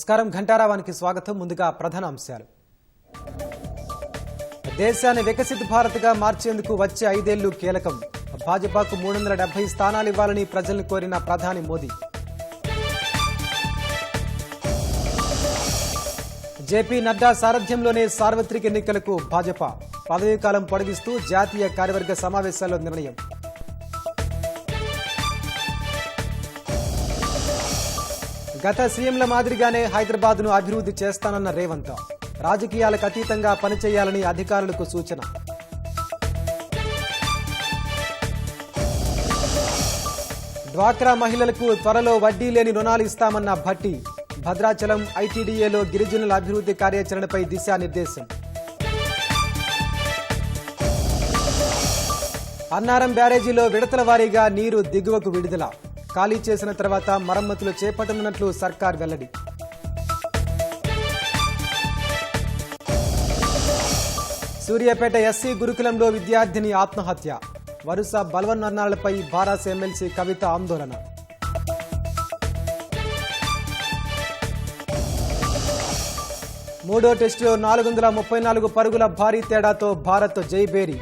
నమస్కారం ఘంటారావానికి స్వాగతం. ముందుగా ప్రధాన అంశాలు. దేశాన్ని వికసిత భారత్గా మార్చేందుకు వచ్చే 5 ఏళ్లు కీలకం. భాజపాకు 370 స్థానాలు ఇవ్వాలని ప్రజలను కోరిన ప్రధాని మోదీ. జేపీ నడ్డా సారథ్యంలోనే సార్వత్రిక ఎన్నికలకు భాజపా పదవీకాలం పొడిగిస్తూ జాతీయ కార్యవర్గ సమావేశాల్లో నిర్ణయం. గత సీఎంల మాదిరిగానే హైదరాబాద్ను అభివృద్ధి చేస్తానన్న రేవంత్. రాజకీయాలకు అతీతంగా పనిచేయాలని అధికారులకు సూచన. డ్వాక్రా మహిళలకు త్వరలో వడ్డీ లేని రుణాలు ఇస్తామన్న భట్టి. భద్రాచలం ఐటీడీఏలో గిరిజనుల అభివృద్ధి కార్యాచరణపై దిశానిర్దేశం. అన్నారం బ్యారేజీలో విడతల వారీగా నీరు దిగువకు విడుదల. ఖాళీ చేసిన తర్వాత మరమ్మతులు చేపట్టనున్నట్లు సర్కార్ వెల్లడి. సూర్యాపేట ఎస్సీ గురుకులంలో విద్యార్థిని ఆత్మహత్య. వరుస బలవన్మరణాలపై బారాస ఎమ్మెల్సీ కవిత ఆందోళన. మూడో టెస్టులో 434 పరుగుల భారీ తేడాతో భారత్ జైబేరి.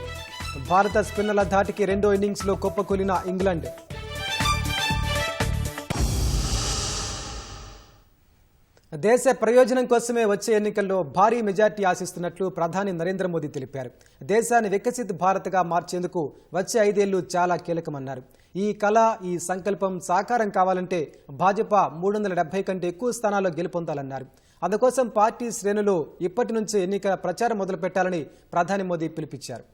భారత స్పిన్నర్ల ధాటికి రెండో ఇన్నింగ్స్లో కుప్పకూలిన ఇంగ్లాండ్. దేశ ప్రయోజనం కోసమే వచ్చే ఎన్నికల్లో భారీ మెజార్టీ ఆశిస్తున్నట్లు ప్రధాని నరేంద్ర మోదీ తెలిపారు. దేశాన్ని వికసిత భారత్గా మార్చేందుకు వచ్చే 5 ఏళ్లు చాలా కీలకమన్నారు. ఈ కళ, ఈ సంకల్పం సాకారం కావాలంటే భాజపా 370 కంటే ఎక్కువ స్థానాల్లో గెలుపొందాలన్నారు. అందుకోసం పార్టీ శ్రేణులు ఇప్పటి నుంచే ఎన్నికల ప్రచారం మొదలుపెట్టాలని ప్రధాని మోదీ పిలుపునిచ్చారు.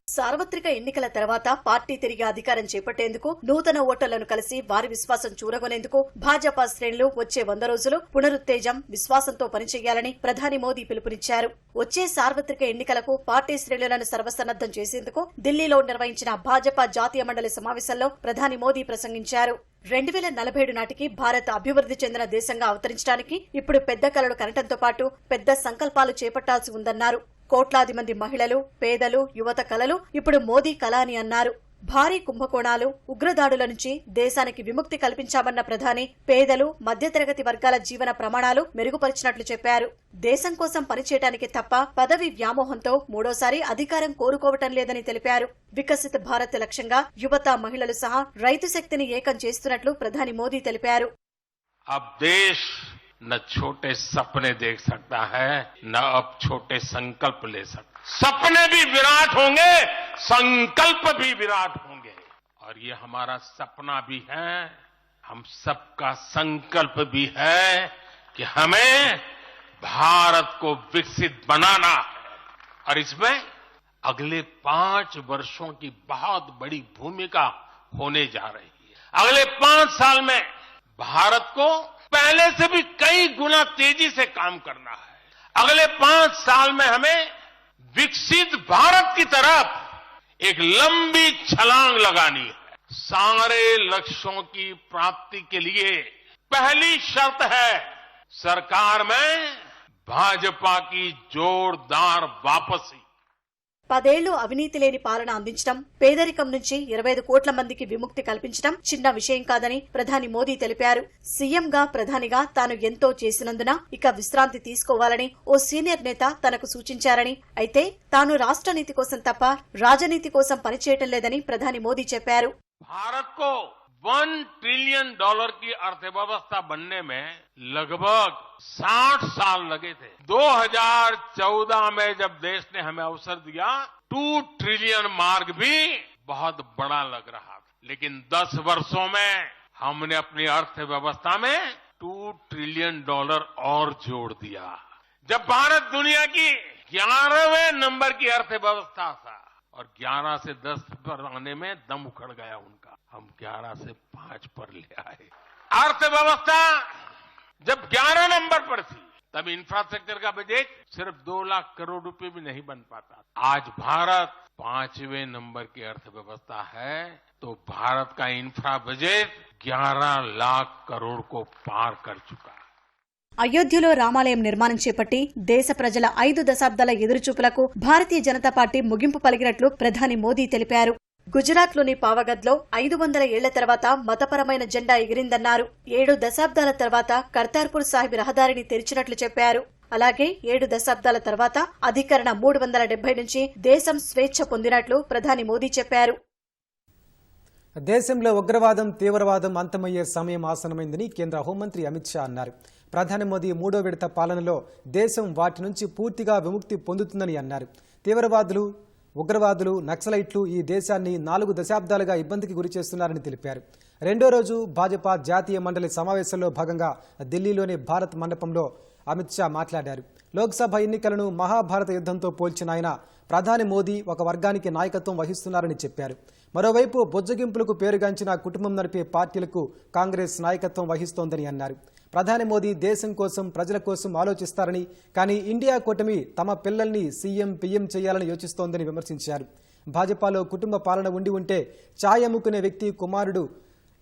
సార్వత్రిక ఎన్నికల తర్వాత పార్టీ తిరిగి అధికారం చేపట్టేందుకు నూతన ఓటర్లను కలిసి వారి విశ్వాసం చూరగొనేందుకు భాజపా శ్రేణులు వచ్చే 100 రోజులు పునరుత్తేజం, విశ్వాసంతో పనిచేయాలని ప్రధాని మోదీ పిలుపునిచ్చారు. వచ్చే సార్వత్రిక ఎన్నికలకు పార్టీ శ్రేణులను సర్వసన్నద్దం చేసేందుకు ఢిల్లీలో నిర్వహించిన భాజపా జాతీయ మండలి సమావేశంలో ప్రధాని మోదీ ప్రసంగించారు. 2047 నాటికి భారత్ అభివృద్ధి చెందిన దేశంగా అవతరించడానికి ఇప్పుడు పెద్ద కలలు కనటంతో పాటు పెద్ద సంకల్పాలు చేపట్టాల్సి ఉందన్నారు. కోట్లాది మంది మహిళలు, పేదలు, యువత కలలు ఇప్పుడు మోదీ కళ అని అన్నారు. భారీ కుంభకోణాలు, ఉగ్రదాడుల నుంచి దేశానికి విముక్తి కల్పించామన్న ప్రధాని పేదలు, మధ్యతరగతి వర్గాల జీవన ప్రమాణాలు మెరుగుపరిచినట్లు చెప్పారు. దేశం కోసం పనిచేయడానికి తప్ప పదవి వ్యామోహంతో మూడోసారి అధికారం కోరుకోవటం లేదని తెలిపారు. వికసిత భారత్ లక్ష్యంగా యువత, మహిళలు సహా రైతు శక్తిని ఏకం చేస్తున్నట్లు ప్రధాని మోదీ తెలిపారు. न छोटे सपने देख सकता है, न अब छोटे संकल्प ले सकता. सपने भी विराट होंगे, संकल्प भी विराट होंगे. और ये हमारा सपना भी है, हम सबका संकल्प भी है कि हमें भारत को विकसित बनाना है. और इसमें अगले 5 वर्षों की बहुत बड़ी भूमिका होने जा रही है. अगले 5 साल में भारत को पहले से भी कई गुना तेजी से काम करना है. अगले 5 साल में हमें विकसित भारत की तरफ एक लंबी छलांग लगानी है. सारे लक्ष्यों की प्राप्ति के लिए पहली शर्त है सरकार में भाजपा की जोरदार वापसी. 10 ఏళ్లు అవినీతి లేని పాలన అందించడం, పేదరికం నుంచి 25 కోట్ల మందికి విముక్తి కల్పించడం చిన్న విషయం కాదని ప్రధాని మోదీ తెలిపారు. సీఎంగా, ప్రధానిగా తాను ఎంతో చేసినందున ఇక విశ్రాంతి తీసుకోవాలని ఓ సీనియర్ నేత తనకు సూచించారని, అయితే తాను రాష్ట్ర నీతి కోసం తప్ప రాజనీతి కోసం పనిచేయటం లేదని ప్రధాని మోదీ చెప్పారు. भारत को $1 ट्रिलियन की अर्थव्यवस्था बनने में लगभग 60 साल लगे थे. 2014 में जब देश ने हमें अवसर दिया, 2 ट्रिलियन मार्क भी बहुत बड़ा लग रहा था. लेकिन 10 वर्षों में हमने अपनी अर्थव्यवस्था में $2 ट्रिलियन और जोड़ दिया. जब भारत दुनिया की 11वें नंबर की अर्थव्यवस्था था और 11 से 10 पर आने में दम उखड़ गया उनका, हम 11 से 5 पर ले आए. अर्थव्यवस्था जब 11 नंबर पर थी तब इंफ्रास्ट्रक्चर का बजट सिर्फ 2 लाख करोड़ रुपए भी नहीं बन पाता. आज भारत 5वें नंबर की अर्थव्यवस्था है, तो भारत का इंफ्रा बजट 11 लाख करोड़ को पार कर चुका है. అయోధ్యలో రామాలయం నిర్మాణం చేపట్టి దేశ ప్రజల 5 దశాబ్దాల ఎదురుచూపులకు భారతీయ జనతా పార్టీ ముగింపు పలికినట్లు ప్రధాని మోదీ తెలిపారు. గుజరాత్లోని పావగద్లో 500 ఏళ్ల తర్వాత మతపరమైన జెండా ఎగిరిందన్నారు. 7 దశాబ్దాల తర్వాత కర్తార్పూర్ సాహిబ్ రహదారిని తెరిచినట్లు చెప్పారు. అలాగే 7 దశాబ్దాల తర్వాత అధికరణ 370 నుంచి దేశం స్వేచ్ఛ పొందినట్లు ప్రధాని మోదీ చెప్పారు. దేశంలో ఉగ్రవాదం తీవ్రవాదం అంతమయ్యే సమయం ఆసనమైందని కేంద్ర హోంమంత్రి అమిత్ షా అన్నారు. ప్రధాని మోదీ 3వ విడత పాలనలో దేశం వాటి నుంచి పూర్తిగా విముక్తి పొందుతుందని అన్నారు. తీవ్రవాదులు, ఉగ్రవాదులు, నక్సలైట్లు ఈ దేశాన్ని 4 దశాబ్దాలుగా ఇబ్బందికి గురిచేస్తున్నారని తెలిపారు. రెండో రోజు భాజపా జాతీయ మండలి సమావేశంలో భాగంగా ఢిల్లీలోని భారత్ మండపంలో అమిత్ షా మాట్లాడారు. లోక్సభ ఎన్నికలను మహాభారత యుద్ధంతో పోల్చిన ఆయన ప్రధాని మోదీ ఒక వర్గానికి నాయకత్వం వహిస్తున్నారని చెప్పారు. మరోవైపు బొజ్జగింపులకు పేరుగాంచిన కుటుంబం నడిపే పార్టీలకు కాంగ్రెస్ నాయకత్వం వహిస్తోందని అన్నారు. ప్రధాని మోదీ దేశం కోసం, ప్రజల కోసం ఆలోచిస్తారని, కానీ ఇండియా కూటమి తమ పిల్లల్ని సీఎం, పీఎం చేయాలని యోచిస్తోందని విమర్శించారు. భాజపాలో కుటుంబ పాలన ఉండి ఉంటే ఛాయ్ అమ్ముకునే వ్యక్తి కుమారుడు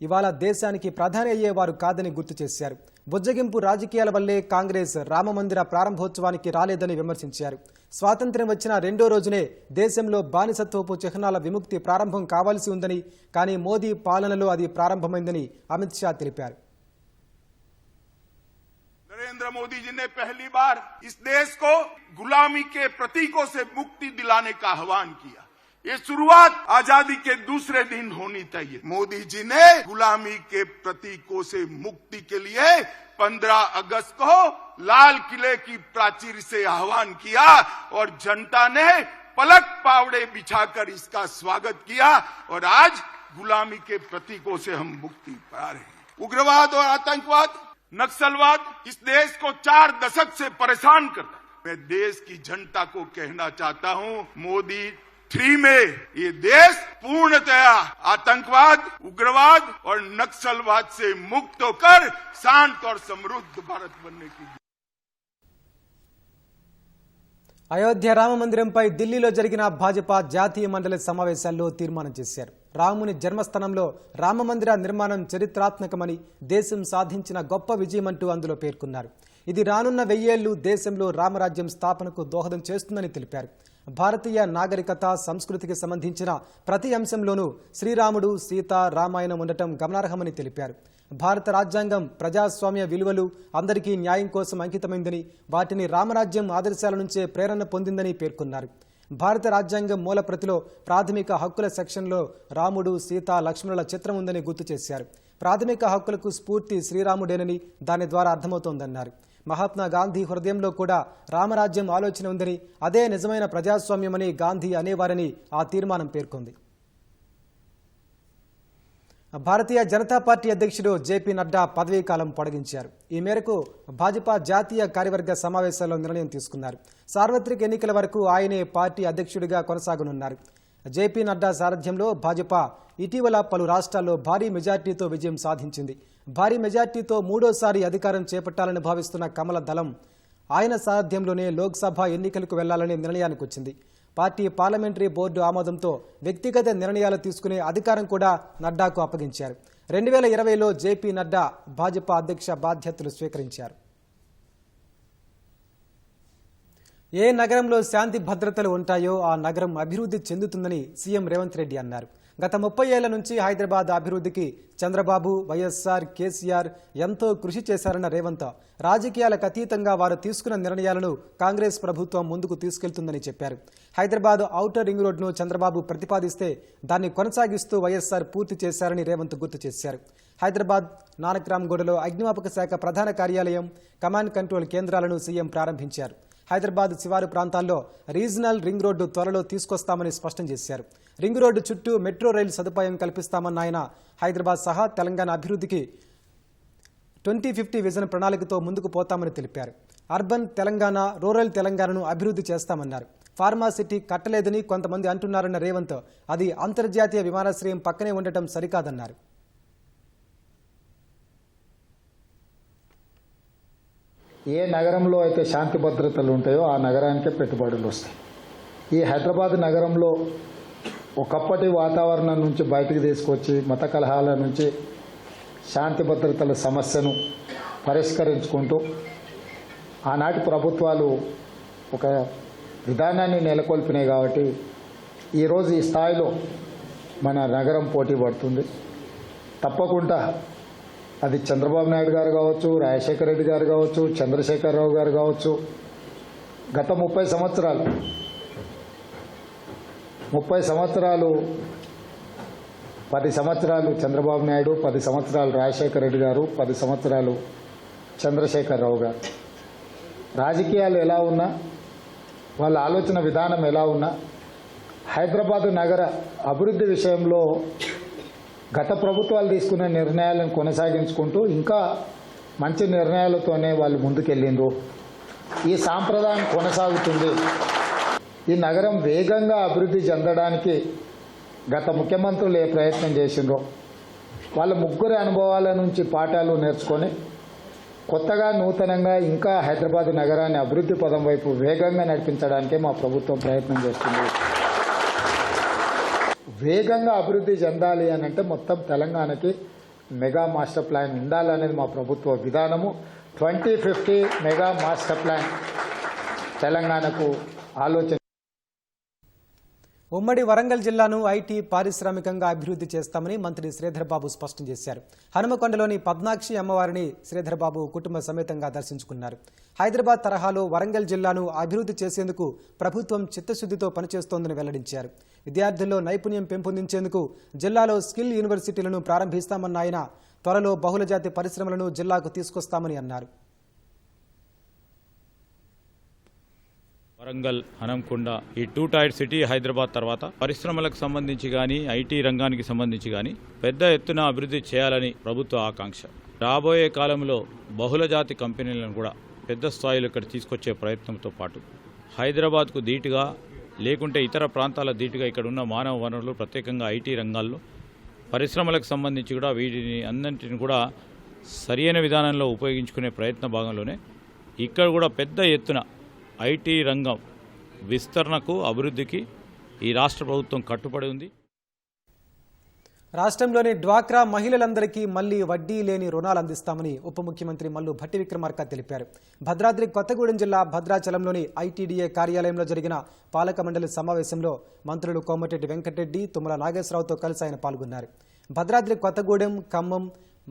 ఇవాళ దేశానికి ప్రధాని అయ్యేవారు కాదని గుర్తు చేశారు. బుజ్జగింపు రాజకీయాల వల్లే కాంగ్రెస్ రామమందిర ప్రారంభోత్సవానికి రాలేదని విమర్శించారు. స్వాతంత్ర్యం వచ్చిన రెండో రోజునే దేశంలో బానిసత్వపు చిహ్నాల విముక్తి ప్రారంభం కావాల్సి ఉందని, కానీ మోదీ పాలనలో అది ప్రారంభమైందని అమిత్ షా తెలిపారు. नरेंद्र मोदी जी ने पहली बार इस देश को गुलामी के प्रतीकों से मुक्ति दिलाने का आह्वान किया। ये शुरुआत आजादी के दूसरे दिन होनी चाहिए। मोदी जी ने गुलामी के प्रतीकों से मुक्ति के लिए 15 अगस्त को लाल किले की प्राचीर से आह्वान किया और जनता ने पलक पावड़े बिछाकर इसका स्वागत किया और आज गुलामी के प्रतीकों से हम मुक्ति पा रहे हैं। उग्रवाद और आतंकवाद, नक्सलवाद इस देश को 4 दशक से परेशान करता है। मैं देश की जनता को कहना चाहता हूं, मोदी 3 में ये देश पूर्णतया आतंकवाद, उग्रवाद और नक्सलवाद से मुक्त होकर शांत और समृद्ध भारत बनने की। అయోధ్య రామ మందిరంపై ఢిల్లీలో జరిగిన భాజపా జాతీయ మండలి సమావేశాల్లో తీర్మానం చేశారు. రాముని జన్మస్థానంలో రామమందిర నిర్మాణం చరిత్రాత్మకమని, దేశం సాధించిన గొప్ప విజయమంటూ అందులో పేర్కొన్నారు. ఇది రానున్న 1000 ఏళ్లు దేశంలో రామరాజ్యం స్థాపనకు దోహదం చేస్తుందని తెలిపారు. భారతీయ నాగరికత, సంస్కృతికి సంబంధించిన ప్రతి అంశంలోనూ శ్రీరాముడు, సీత, రామాయణం ఉండటం గమనార్హమని తెలిపారు. భారత రాజ్యాంగం ప్రజాస్వామ్య విలువలు, అందరికీ న్యాయం కోసం అంకితమైందని, వాటిని రామరాజ్యం ఆదర్శాల నుంచే ప్రేరణ పొందిందని పేర్కొన్నారు. భారత రాజ్యాంగం మూల ప్రతిలో ప్రాథమిక హక్కుల సెక్షన్లో రాముడు, సీత, లక్ష్మణుల చిత్రం ఉందని గుర్తు చేశారు. ప్రాథమిక హక్కులకు స్ఫూర్తి శ్రీరాముడేనని దాని ద్వారా అర్థమవుతోందన్నారు. మహాత్మా గాంధీ హృదయంలో కూడా రామరాజ్యం ఆలోచన ఉందని, అదే నిజమైన ప్రజాస్వామ్యమని గాంధీ అనేవారని ఆ తీర్మానం పేర్కొంది. భారతీయ జనతా పార్టీ అధ్యక్షుడు జేపీ నడ్డా పదవీ కాలం పొడిగించారు. ఈ మేరకు భాజపా జాతీయ కార్యవర్గ సమావేశాల్లో నిర్ణయం తీసుకున్నారు. సార్వత్రిక ఎన్నికల వరకు ఆయనే పార్టీ అధ్యక్షుడిగా కొనసాగనున్నారు. జేపీ నడ్డా సారథ్యంలో భాజపా ఇటీవల పలు రాష్ట్రాల్లో భారీ మెజార్టీతో విజయం సాధించింది. భారీ మెజార్టీతో 3వ అధికారం చేపట్టాలని భావిస్తున్న కమల దళం ఆయన సారథ్యంలోనే లోక్సభ ఎన్నికలకు వెళ్లాలనే నిర్ణయానికి వచ్చింది. పార్టీ పార్లమెంటరీ బోర్డు ఆమోదంతో వ్యక్తిగత నిర్ణయాలు తీసుకునే అధికారం కూడా నడ్డాకు అప్పగించారు. 2020లో జేపీ నడ్డా భాజపా అధ్యక్ష బాధ్యతలు స్వీకరించారు. ఏ నగరంలో శాంతి భద్రతలు ఉంటాయో ఆ నగరం అభివృద్ధి చెందుతుందని సీఎం రేవంత్ రెడ్డి అన్నారు. గత 30 ఏళ్ల నుంచి హైదరాబాద్ అభివృద్ధికి చంద్రబాబు, వైఎస్ఆర్, కేసీఆర్ ఎంతో కృషి చేశారన్న రేవంత్, రాజకీయాలకు అతీతంగా వారు తీసుకున్న నిర్ణయాలను కాంగ్రెస్ ప్రభుత్వం ముందుకు తీసుకెళ్తుందని చెప్పారు. హైదరాబాద్ ఔటర్ రింగ్ రోడ్ను చంద్రబాబు ప్రతిపాదిస్తే దాన్ని కొనసాగిస్తూ వైఎస్ఆర్ పూర్తి చేశారని రేవంత్ గుర్తు చేశారు. హైదరాబాద్ నానక్రామ్గూడలో అగ్నిమాపక శాఖ ప్రధాన కార్యాలయం, కమాండ్ కంట్రోల్ కేంద్రాలను సీఎం ప్రారంభించారు. హైదరాబాద్ శివారు ప్రాంతాల్లో రీజనల్ రింగ్ రోడ్డు త్వరలో తీసుకొస్తామని స్పష్టం చేశారు. రింగ్ రోడ్డు చుట్టూ మెట్రో రైలు సదుపాయం కల్పిస్తామన్న ఆయన హైదరాబాద్ సహా తెలంగాణ అభివృద్ధికి 2050 విజన్ ప్రణాళికతో ముందుకు పోతామని తెలిపారు. అర్బన్ తెలంగాణ, రూరల్ తెలంగాణను అభివృద్ధి చేస్తామన్నారు. ఫార్మా సిటీ కట్టలేదని కొంతమంది అంటున్నారన్న రేవంత్, అది అంతర్జాతీయ విమానాశ్రయం పక్కనే ఉండటం సరికాదన్నారు. ఏ నగరంలో అయితే శాంతి భద్రతలు ఉంటాయో ఆ నగరానికే పెట్టుబడులు వస్తాయి. ఈ హైదరాబాద్ నగరంలో ఒకప్పటి వాతావరణం నుంచి బయటకు తీసుకొచ్చి మత కలహాల నుంచి శాంతి భద్రతల సమస్యను పరిష్కరించుకుంటూ ఆనాటి ప్రభుత్వాలు ఒక విధానాన్ని నెలకొల్పినాయి. కాబట్టి ఈరోజు ఈ స్థాయిలో మన నగరం పోటీ పడుతుంది. తప్పకుండా అది చంద్రబాబు నాయుడు గారు కావచ్చు, రాజశేఖర రెడ్డి గారు కావచ్చు, చంద్రశేఖరరావు గారు కావచ్చు. గత 30 సంవత్సరాలు 10 సంవత్సరాలు చంద్రబాబు నాయుడు, 10 సంవత్సరాలు రాజశేఖర రెడ్డి గారు, 10 సంవత్సరాలు చంద్రశేఖరరావు గారు. రాజకీయాలు ఎలా ఉన్నా, వాళ్ళ ఆలోచన విధానం ఎలా ఉన్నా, హైదరాబాదు నగర అభివృద్ధి విషయంలో గత ప్రభుత్వాలు తీసుకునే నిర్ణయాలను కొనసాగించుకుంటూ ఇంకా మంచి నిర్ణయాలతోనే వాళ్ళు ముందుకెళ్ళిండ్రు. ఈ సాంప్రదాయం కొనసాగుతుంది. ఈ నగరం వేగంగా అభివృద్ధి చెందడానికి గత ముఖ్యమంత్రులు ఏ ప్రయత్నం చేసిండ్రో వాళ్ళ ముగ్గురి అనుభవాల నుంచి పాఠాలు నేర్చుకొని కొత్తగా నూతనంగా ఇంకా హైదరాబాద్ నగరాన్ని అభివృద్ధి పదం వైపు వేగంగా నడిపించడానికే మా ప్రభుత్వం ప్రయత్నం చేస్తుంది. వేగంగా అభివృద్ధి చెందాలి అని అంటే మొత్తం తెలంగాణకి మెగా మాస్టర్ ప్లాన్ ఉండాలనేది మా ప్రభుత్వ విధానము. 2050 మెగా మాస్టర్ ప్లాన్ తెలంగాణకు ఆలోచన. ఉమ్మడి వరంగల్ జిల్లాను ఐటీ పారిశ్రామికంగా అభివృద్ధి చేస్తామని మంత్రి శ్రీధర్ బాబు స్పష్టం చేశారు. హనుమకొండలోని పద్మాక్షి అమ్మవారిని శ్రీధర్ బాబు కుటుంబ సమేతంగా దర్శించుకున్నారు. హైదరాబాద్ తరహాలో వరంగల్ జిల్లాను అభివృద్ధి చేసేందుకు ప్రభుత్వం చిత్తశుద్ధితో పనిచేస్తోందని వెల్లడించారు. విద్యార్థుల్లో నైపుణ్యం పెంపొందించేందుకు జిల్లాలో స్కిల్ యూనివర్సిటీలను ప్రారంభిస్తామన్న ఆయన త్వరలో బహుళజాతి పరిశ్రమలను జిల్లాకు తీసుకొస్తామని అన్నారు. వరంగల్, హనంకొండ ఈ 2 టైర్ సిటీ హైదరాబాద్ తర్వాత పరిశ్రమలకు సంబంధించి కానీ, ఐటీ రంగానికి సంబంధించి కానీ పెద్ద ఎత్తున అభివృద్ధి చేయాలని ప్రభుత్వ ఆకాంక్ష. రాబోయే కాలంలో బహుళజాతి కంపెనీలను కూడా పెద్ద స్థాయిలో ఇక్కడ తీసుకొచ్చే ప్రయత్నంతో పాటు హైదరాబాద్కు ధీటుగా లేకుంటే ఇతర ప్రాంతాల ధీటుగా ఇక్కడ ఉన్న మానవ వనరులు ప్రత్యేకంగా ఐటీ రంగాల్లో పరిశ్రమలకు సంబంధించి కూడా వీటిని అన్నింటిని కూడా సరైన విధానంలో ఉపయోగించుకునే ప్రయత్న భాగంలోనే ఇక్కడ కూడా పెద్ద ఎత్తున ఐటీ రంగం విస్తరణకు, అభివృద్ధికి ఈ రాష్ట్ర ప్రభుత్వం కట్టుబడి ఉంది. రాష్ట్రంలోని డ్వాక్రా మహిళలందరికీ మళ్లీ వడ్డీ లేని రుణాలు అందిస్తామని ఉప ముఖ్యమంత్రి మల్లు భట్టి విక్రమార్క తెలిపారు. భద్రాద్రి కొత్తగూడెం జిల్లా భద్రాచలంలోని ఐటీడీఏ కార్యాలయంలో జరిగిన పాలక మండలి సమావేశంలో మంత్రులు కోమటిరెడ్డి వెంకటరెడ్డి, తుమ్మల నాగేశ్వరరావుతో కలిసి ఆయన పాల్గొన్నారు. భద్రాద్రి కొత్తగూడెం, ఖమ్మం,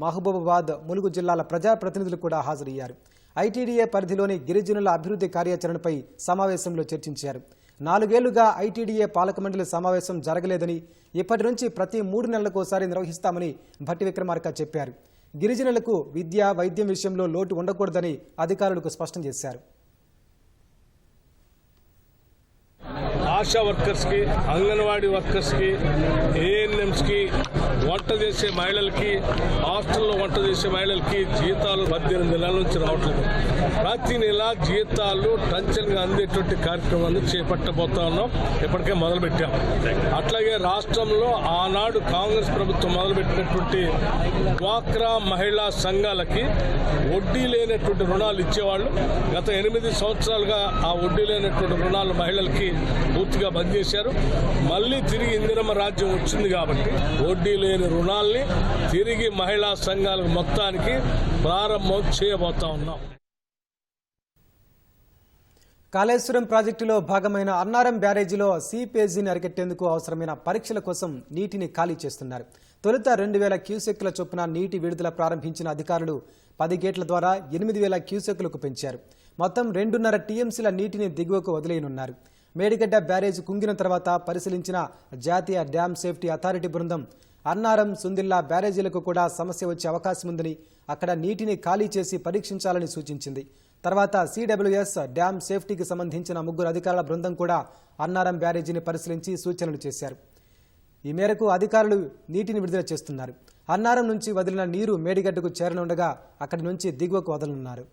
మహబూబాబాద్, ములుగు జిల్లాల ప్రజాప్రతినిధులు కూడా హాజరయ్యారు. ఐటీడీఏ పరిధిలోని గిరిజనుల అభివృద్ధి కార్యాచరణపై సమావేశంలో చర్చించారు. 4 ఏళ్లుగా ఐటీడీఏ పాలక మండలి సమావేశం జరగలేదని, ఇప్పటి నుంచి ప్రతి 3 నెలలకోసారి నిర్వహిస్తామని భట్టి విక్రమార్క చెప్పారు. గిరిజనులకు విద్య, వైద్యం విషయంలో లోటు ఉండకూడదని అధికారులకు స్పష్టం చేశారు. ఆశా వర్కర్స్కి, అంగన్వాడీ వర్కర్స్కి, ఏఎన్ఎంస్కి, వంట చేసే మహిళలకి, హాస్టల్లో వంట చేసే మహిళలకి జీతాలు 18 నెలల నుంచి రావట్లేదు. ప్రతి నెల జీతాలు టంచన్గా అందేటువంటి కార్యక్రమాన్ని చేపట్టబోతా ఉన్నాం. ఇప్పటికే మొదలుపెట్టాం. అట్లాగే రాష్ట్రంలో ఆనాడు కాంగ్రెస్ ప్రభుత్వం మొదలుపెట్టినటువంటి డ్వాక్రా మహిళా సంఘాలకి వడ్డీ లేనటువంటి రుణాలు ఇచ్చేవాళ్ళు. గత 8 సంవత్సరాలుగా ఆ వడ్డీ లేనటువంటి రుణాలు మహిళలకి పూర్తిగా బంద్ చేశారు. మళ్ళీ తిరిగి ఇందిరమ్మ రాజ్యం వచ్చింది కాబట్టి వడ్డీ లేని రుణాల్ని తిరిగి మహిళా సంఘాలకు మొత్తానికి ప్రారంభం చేయబోతా ఉన్నాం. కాళేశ్వరం ప్రాజెక్టులో భాగమైన అన్నారం బ్యారేజీలో సీపేజీని అరికట్టేందుకు అవసరమైన పరీక్షల కోసం నీటిని ఖాళీ చేస్తున్నారు. తొలుత 2000 క్యూసెక్కుల చొప్పున నీటి విడుదల ప్రారంభించిన అధికారులు 10 గేట్ల ద్వారా 8000 క్యూసెక్కులకు పెంచారు. మొత్తం 2.5 టీఎంసీల నీటిని దిగువకు వదిలేయనున్నారు. మేడిగడ్డ బ్యారేజ్ కుంగిన తర్వాత పరిశీలించిన జాతీయ డ్యామ్ సేఫ్టీ అథారిటీ బృందం అన్నారం, సుందిల్లా బ్యారేజీలకు కూడా సమస్య వచ్చే అవకాశం ఉందని, అక్కడ నీటిని ఖాళీ చేసి పరీక్షించాలని సూచించింది. తర్వాత సిడబ్ల్యూఎస్ డ్యామ్ సేఫ్టీకి సంబంధించిన 3 అధికారుల బృందం కూడా అన్నారం బ్యారేజీని పరిశీలించి సూచనలు చేశారు. ఈ మేరకు అధికారులు నీటిని విడుదల చేస్తున్నారు. అన్నారం నుంచి వదిలిన నీరు మేడిగడ్డకు చేరనుండగా అక్కడి నుంచి దిగువకు వదలనున్నారు.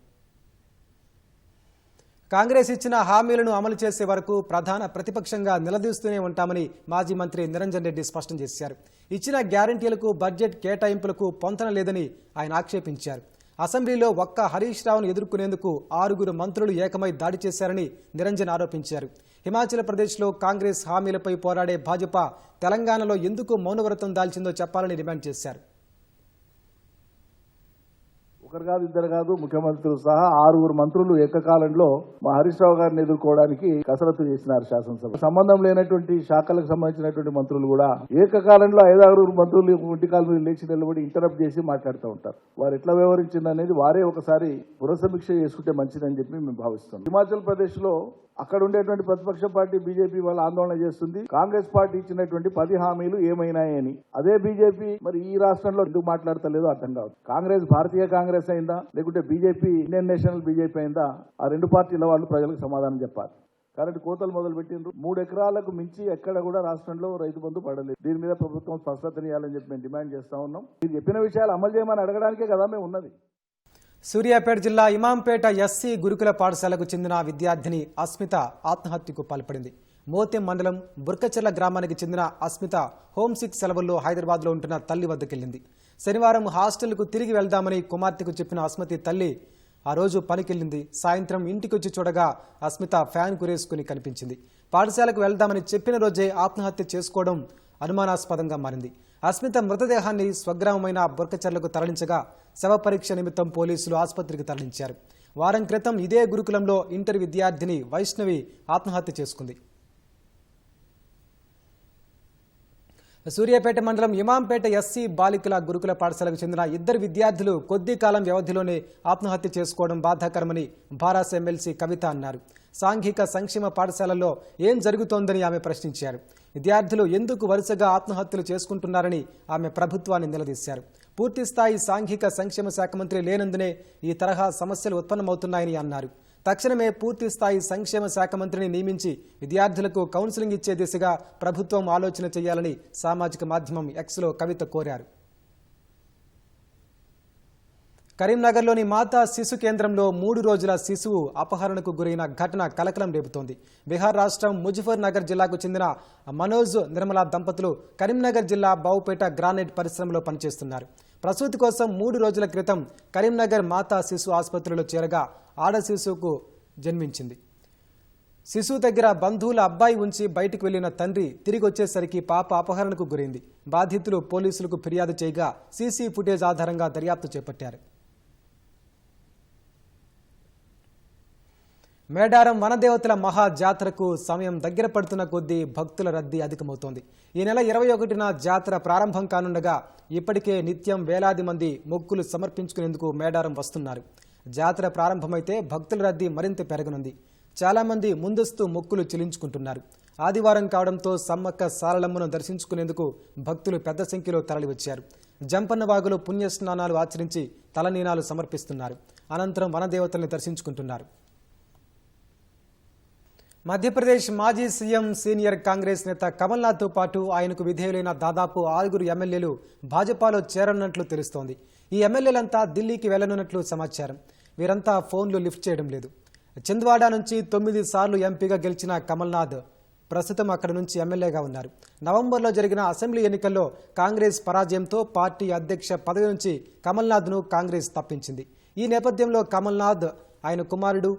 కాంగ్రెస్ ఇచ్చిన హామీలను అమలు చేసే వరకు ప్రధాన ప్రతిపక్షంగా నిలదీస్తూనే ఉంటామని మాజీ మంత్రి నిరంజన్ రెడ్డి స్పష్టం చేశారు. ఇచ్చిన గ్యారంటీలకు, బడ్జెట్ కేటాయింపులకు పొంతన లేదని ఆయన ఆక్షేపించారు. అసెంబ్లీలో ఒక్క హరీష్ రావును ఎదుర్కొనేందుకు 6 మంత్రులు ఏకమై దాడి చేశారని నిరంజన్ ఆరోపించారు. హిమాచల్ ప్రదేశ్లో కాంగ్రెస్ హామీలపై పోరాడే భాజపా తెలంగాణలో ఎందుకు మౌనవ్రతం దాల్చిందో చెప్పాలని డిమాండ్ చేశారు. ఒకరు కాదు ఇద్దరు కాదు ముఖ్యమంత్రులు సహా 6 మంత్రులు ఏకకాలంలో మా హరీష్ రావు గారిని ఎదుర్కోవడానికి కసరత్తు చేసినారు శాసనసభ. సంబంధం లేనటువంటి శాఖలకు సంబంధించినటువంటి మంత్రులు కూడా ఏకకాలంలో 5-6 మంత్రులు ఇంటికాల మీద లేచి నిలబడి ఇంటరప్ట్ చేసి మాట్లాడుతూ ఉంటారు. వారు ఎట్లా వ్యవహరించింది అనేది వారే ఒకసారి పునఃసమీక్ష చేసుకుంటే మంచిదని చెప్పి మేము భావిస్తున్నాం. హిమాచల్ ప్రదేశ్ లో అక్కడ ఉండేటువంటి ప్రతిపక్ష పార్టీ బీజేపీ వాళ్ళు ఆందోళన చేస్తుంది. కాంగ్రెస్ పార్టీ ఇచ్చినటువంటి 10 హామీలు ఏమైనాయని. అదే బీజేపీ మరి ఈ రాష్ట్రంలో ఎందుకు మాట్లాడతలేదో అర్థం కాదు. కాంగ్రెస్ భారతీయ కాంగ్రెస్ అయిందా లేకుంటే బీజేపీ ఇండియన్ నేషనల్ బీజేపీ అయిందా? ఆ 2 పార్టీల వాళ్ళు ప్రజలకు సమాధానం చెప్పాలి. కాబట్టి కోతలు మొదలు పెట్టిండ్రు. 3 ఎకరాలకు మించి ఎక్కడ కూడా రాష్ట్రంలో రైతు బంధు పడలేదు. దీని మీద ప్రభుత్వం స్పష్టతనియాలని చెప్పి మేము డిమాండ్ చేస్తా ఉన్నాం. మీరు చెప్పిన విషయాలు అమలు చేయమని అడగడానికే కదా మేము ఉన్నది. సూర్యాపేట జిల్లా ఇమాంపేట ఎస్సీ గురుకుల పాఠశాలకు చెందిన విద్యార్థిని అస్మిత ఆత్మహత్యకు పాల్పడింది. మోతెం మండలం బుర్కచెర్ల గ్రామానికి చెందిన అస్మిత హోంసిక్ సెలవుల్లో హైదరాబాద్లో ఉంటున్న తల్లి వద్దకెళ్లింది. శనివారం హాస్టల్కు తిరిగి వెళ్దామని కుమార్తెకు చెప్పిన అస్మిత తల్లి ఆ రోజు పనికెళ్లింది. సాయంత్రం ఇంటికొచ్చి చూడగా అస్మిత ఫ్యాన్ కురేసుకుని కనిపించింది. పాఠశాలకు వెళ్దామని చెప్పిన రోజే ఆత్మహత్య చేసుకోవడం అనుమానాస్పదంగా మారింది. అస్మిత మృతదేహాన్ని స్వగ్రామమైన బొర్కచెర్లకు తరలించగా శవ పరీక్ష నిమిత్తం పోలీసులు ఆసుపత్రికి తరలించారు. వారం క్రితం ఇదే గురుకులంలో ఇంటర్ విద్యార్థిని వైష్ణవి ఆత్మహత్య చేసుకుంది. సూర్యాపేట మండలం ఇమాంపేట ఎస్సీ బాలికల గురుకుల పాఠశాలకు చెందిన 2 విద్యార్థులు కొద్ది కాలం వ్యవధిలోనే ఆత్మహత్య చేసుకోవడం బాధాకరమని భారాస ఎమ్మెల్సీ కవిత అన్నారు. సాంఘిక సంక్షేమ పాఠశాలల్లో ఏం జరుగుతోందని ఆమె ప్రశ్నించారు. విద్యార్థులు ఎందుకు వరుసగా ఆత్మహత్యలు చేసుకుంటున్నారని ఆమె ప్రభుత్వాన్ని నిలదీశారు. పూర్తిస్థాయి సాంఘిక సంక్షేమ శాఖ మంత్రి లేనందునే ఈ తరహా సమస్యలు ఉత్పన్నమవుతున్నాయని అన్నారు. తక్షణమే పూర్తిస్థాయి సంక్షేమ శాఖ మంత్రిని నియమించి విద్యార్థులకు కౌన్సిలింగ్ ఇచ్చే దిశగా ప్రభుత్వం ఆలోచన చేయాలని సామాజిక మాధ్యమం ఎక్స్లో కవిత కోరారు. కరీంనగర్లోని మాతా శిశు కేంద్రంలో 3 రోజుల శిశువు అపహరణకు గురైన ఘటన కలకలం రేపుతోంది. బీహార్ రాష్ట్రం ముజఫర్ నగర్ జిల్లాకు చెందిన మనోజ్ నిర్మల దంపతులు కరీంనగర్ జిల్లా బావుపేట గ్రానైట్ పరిశ్రమలో పనిచేస్తున్నారు. ప్రసూతి కోసం 3 రోజుల క్రితం కరీంనగర్ మాతా శిశు ఆసుపత్రిలో చేరగా ఆడ శిశువుకు జన్మించింది. శిశువు దగ్గర బంధువుల అబ్బాయి ఉంచి బయటకు వెళ్లిన తండ్రి తిరిగి వచ్చేసరికి పాప అపహరణకు గురైంది. బాధితులు పోలీసులకు ఫిర్యాదు చేయగా సీసీ ఫుటేజ్ ఆధారంగా దర్యాప్తు చేపట్టారు. మేడారం వనదేవతల మహా జాతరకు సమయం దగ్గర పడుతున్న కొద్దీ భక్తుల రద్దీ అధికమవుతోంది. ఈ నెల 21న జాతర ప్రారంభం కానుండగా ఇప్పటికే నిత్యం వేలాది మంది మొక్కులు సమర్పించుకునేందుకు మేడారం వస్తున్నారు. జాతర ప్రారంభమైతే భక్తుల రద్దీ మరింత పెరగనుంది. చాలామంది ముందస్తు మొక్కులు చెల్లించుకుంటున్నారు. ఆదివారం కావడంతో సమ్మక్క సారలమ్మను దర్శించుకునేందుకు భక్తులు పెద్ద సంఖ్యలో తరలివచ్చారు. జంపన్నవాగులో పుణ్యస్నానాలు ఆచరించి తలనీనాలు సమర్పిస్తున్నారు. అనంతరం వనదేవతల్ని దర్శించుకుంటున్నారు. మధ్యప్రదేశ్ మాజీ సీఎం సీనియర్ కాంగ్రెస్ నేత కమల్నాథ్తో పాటు ఆయనకు విధేయులైన దాదాపు 6 ఎమ్మెల్యేలు భాజపాలో చేరనున్నట్లు తెలుస్తోంది. ఈ ఎమ్మెల్యేలంతా ఢిల్లీకి వెళ్లనున్నట్లు సమాచారం. వీరంతా ఫోన్లు లిఫ్ట్ చేయడం లేదు. చింద్వాడ నుంచి 9 సార్లు ఎంపీగా గెలిచిన కమల్నాథ్ ప్రస్తుతం అక్కడి నుంచి ఎమ్మెల్యేగా ఉన్నారు. నవంబర్లో జరిగిన అసెంబ్లీ ఎన్నికల్లో కాంగ్రెస్ పరాజయంతో పార్టీ అధ్యక్ష పదవి నుంచి కమల్నాథ్ను కాంగ్రెస్ తప్పించింది. ఈ నేపథ్యంలో కమల్నాథ్, ఆయన కుమారుడు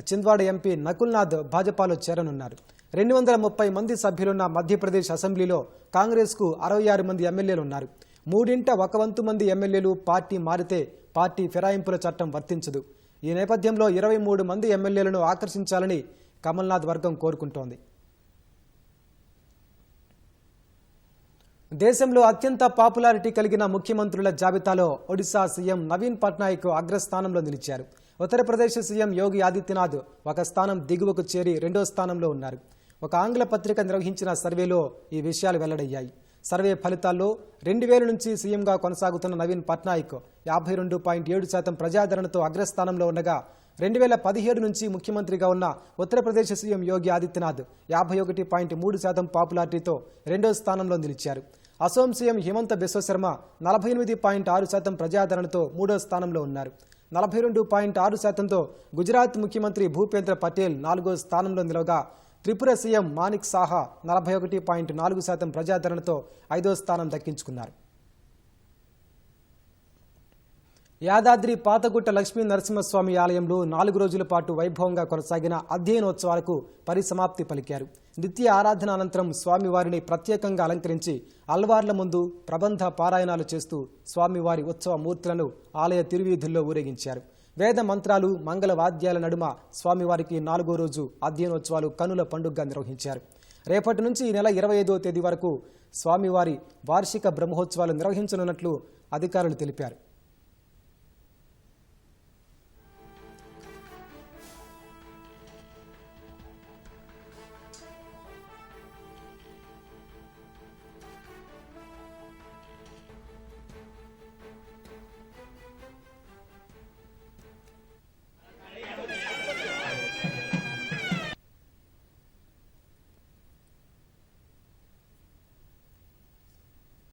చింద్వాడ ఎంపీ నకుల్నాథ్ భాజపాలో చేరనున్నారు. 230 మంది సభ్యులున్న మధ్యప్రదేశ్ అసెంబ్లీలో కాంగ్రెస్కు 66 మంది ఎమ్మెల్యేలు ఉన్నారు. 1/3 మంది ఎమ్మెల్యేలు పార్టీ మారితే పార్టీ ఫిరాయింపుల చట్టం వర్తించదు. ఈ నేపథ్యంలో 23 మంది ఎమ్మెల్యేలను ఆకర్షించాలని కమల్నాథ్ వర్గం కోరుకుంటోంది. దేశంలో అత్యంత పాపులారిటీ కలిగిన ముఖ్యమంత్రుల జాబితాలో ఒడిశా సీఎం నవీన్ పట్నాయక్ అగ్రస్థానంలో నిలిచారు. ఉత్తరప్రదేశ్ సీఎం యోగి ఆదిత్యనాథ్ ఒక స్థానం దిగువకు చేరి 2వ స్థానంలో ఉన్నారు. ఒక ఆంగ్ల పత్రిక నిర్వహించిన సర్వేలో ఈ విషయాలు వెల్లడయ్యాయి. సర్వే ఫలితాల్లో 2000 నుంచి సీఎంగా కొనసాగుతున్న నవీన్ పట్నాయక్ 52.7% ప్రజాదరణతో అగ్రస్థానంలో ఉండగా 2017 నుంచి ముఖ్యమంత్రిగా ఉన్న ఉత్తరప్రదేశ్ సీఎం యోగి ఆదిత్యనాథ్ 51.3% పాపులారిటీతో 2వ స్థానంలో నిలిచారు. అసోం సీఎం హిమంత బిశ్వశర్మ 48.6% ప్రజాదరణతో 3వ స్థానంలో ఉన్నారు. 42.6%తో గుజరాత్ ముఖ్యమంత్రి భూపేంద్ర పటేల్ 4వ స్థానంలో నిలవగా త్రిపుర సీఎం మానిక్ సాహా 41.4% ప్రజాదరణతో 5వ స్థానం దక్కించుకున్నారు. యాదాద్రి పాతగుట్ట లక్ష్మీ నరసింహస్వామి ఆలయంలో 4 రోజుల పాటు వైభవంగా కొనసాగిన అధ్యయనోత్సవాలకు పరిసమాప్తి పలికారు. నిత్య ఆరాధన అనంతరం స్వామివారిని ప్రత్యేకంగా అలంకరించి అల్వార్ల ముందు ప్రబంధ పారాయణాలు చేస్తూ స్వామివారి ఉత్సవ మూర్తులను ఆలయ తిరువీధుల్లో ఊరేగించారు. వేద మంత్రాలు, మంగళ వాద్యాల నడుమ స్వామివారికి 4వ రోజు అధ్యయనోత్సవాలు కనుల పండుగగా నిర్వహించారు. రేపటి నుంచి ఈ నెల 25వ తేదీ వరకు స్వామివారి వార్షిక బ్రహ్మోత్సవాలు నిర్వహించనున్నట్లు అధికారులు తెలిపారు.